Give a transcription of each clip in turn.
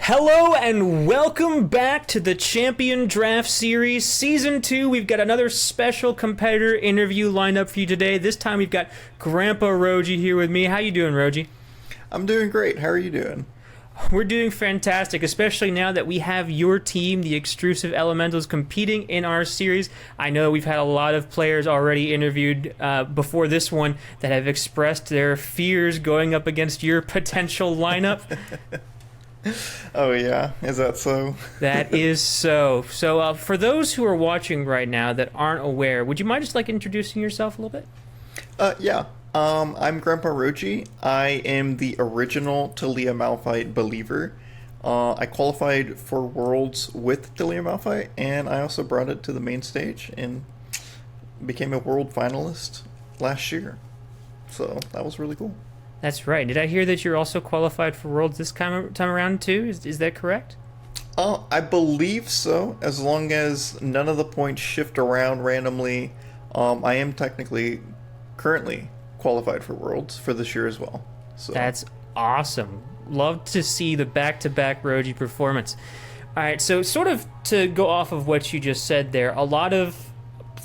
Hello and welcome back to the Champion Draft Series Season 2. We've got another special competitor interview lined up for you today. This time we've got GrandpaRoji here with me. How you doing, Roji? I'm doing great. How are you doing? We're doing fantastic, especially now that we have your team, the Extrusive Elementals, competing in our series. I know we've had a lot of players already interviewed before this one that have expressed their fears going up against your potential lineup. Oh yeah, is that so? That is so. So for those who are watching right now that aren't aware, would you mind just introducing yourself a little bit? Yeah. I'm GrandpaRoji. I am the original Talia Malphite believer. I qualified for Worlds with Talia Malphite, and I also brought it to the main stage and became a world finalist last year. So that was really cool. That's right. Did I hear that you're also qualified for Worlds this time around too? Is that correct? I believe so, as long as none of the points shift around randomly. I am currently qualified for Worlds for this year as well. So that's awesome. Love to see the back-to-back Roji performance. All right, so sort of to go off of what you just said there, a lot of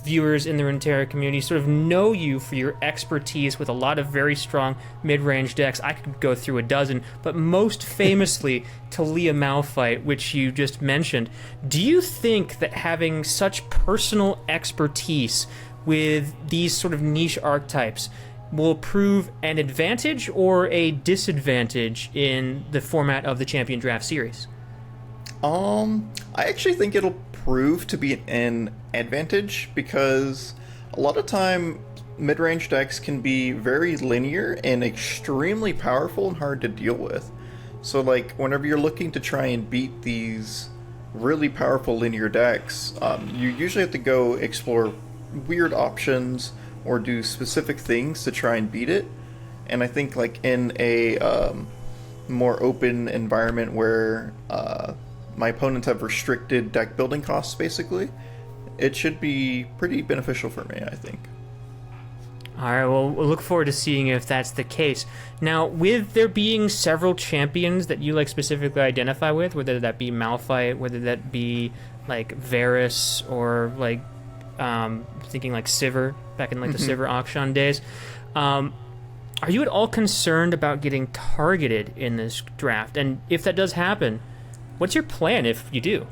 viewers in the Runeterra community sort of know you for your expertise with a lot of very strong mid-range decks. I could go through a dozen, but most famously Talia Malphite, which you just mentioned. Do you think that having such personal expertise with these sort of niche archetypes will prove an advantage or a disadvantage in the format of the Champion Draft Series? I actually think it'll prove to be an advantage because a lot of time mid-range decks can be very linear and extremely powerful and hard to deal with. So whenever you're looking to try and beat these really powerful linear decks, you usually have to go explore weird options or do specific things to try and beat it. And I think in a more open environment where my opponents have restricted deck building costs, basically, it should be pretty beneficial for me, I think. All right, well, we'll look forward to seeing if that's the case. Now, with there being several champions that you specifically identify with, whether that be Malphite, whether that be Varus, or thinking Sivir back in the Sivir auction days, are you at all concerned about getting targeted in this draft? And if that does happen, what's your plan if you do?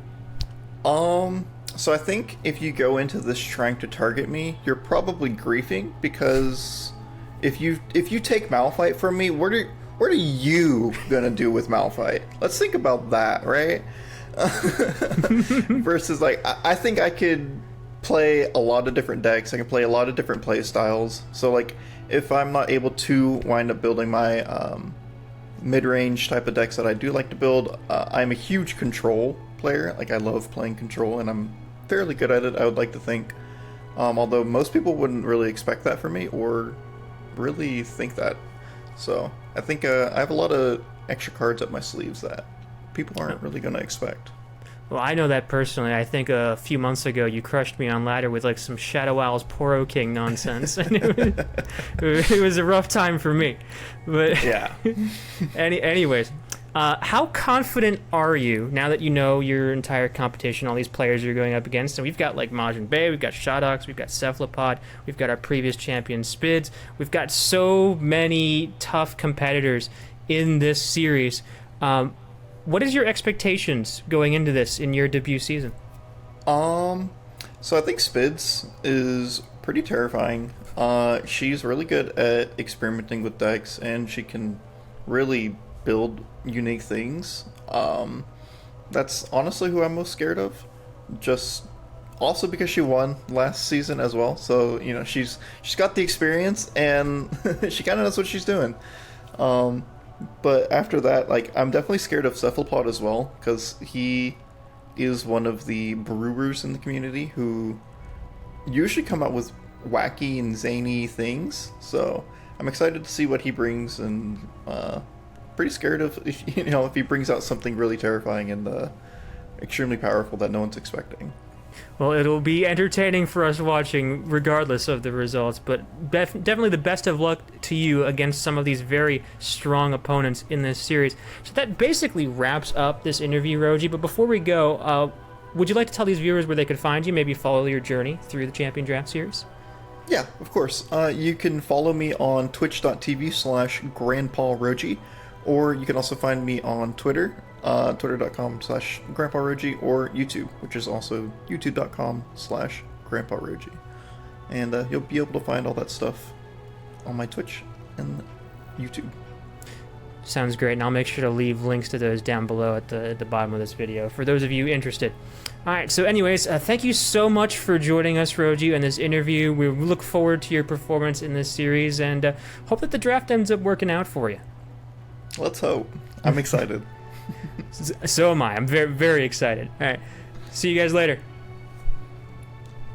So I think if you go into this trying to target me, you're probably griefing, because if you take Malphite from me, what are you gonna do with Malphite? Let's think about that, right? Versus I think I could play a lot of different decks. I can play a lot of different play styles. So if I'm not able to wind up building my mid-range type of decks that I do like to build, I'm a huge control player. I love playing control, and I'm fairly good at it, I would like to think. Although most people wouldn't really expect that from me or really think that. So I think I have a lot of extra cards up my sleeves that people aren't really going to expect. Well, I know that personally. I think a few months ago you crushed me on ladder with some Shadow Owl's Poro King nonsense. And it was a rough time for me. But yeah. Anyways, how confident are you now that you know your entire competition, all these players you're going up against? And we've got Majin Bay, we've got Shodox, we've got Cephalopod, we've got our previous champion Spids. We've got so many tough competitors in this series. What is your expectations going into this in your debut season? So I think Spids is pretty terrifying. She's really good at experimenting with decks, and she can really build unique things. That's honestly who I'm most scared of. Just also because she won last season as well, so she's got the experience and she kind of knows what she's doing. But after that, I'm definitely scared of Cephalopod as well, because he is one of the brewers in the community who usually come out with wacky and zany things. So I'm excited to see what he brings, and pretty scared of if he brings out something really terrifying and extremely powerful that no one's expecting. Well, it'll be entertaining for us watching regardless of the results, but definitely the best of luck to you against some of these very strong opponents in this series. So that basically wraps up this interview, Roji, but before we go, would you like to tell these viewers where they could find you, maybe follow your journey through the Champion Draft Series? Yeah, of course. You can follow me on twitch.tv/GrandpaRoji, or you can also find me on Twitter, twitter.com/GrandpaRoji, or YouTube, which is also youtube.com/GrandpaRoji. And you'll be able to find all that stuff on my Twitch and YouTube. Sounds great, and I'll make sure to leave links to those down below at the bottom of this video for those of you interested. Alright, so anyways, thank you so much for joining us, Roji, in this interview. We look forward to your performance in this series, and hope that the draft ends up working out for you. Let's hope. I'm excited. So am I. I'm very, very excited. Alright, see you guys later.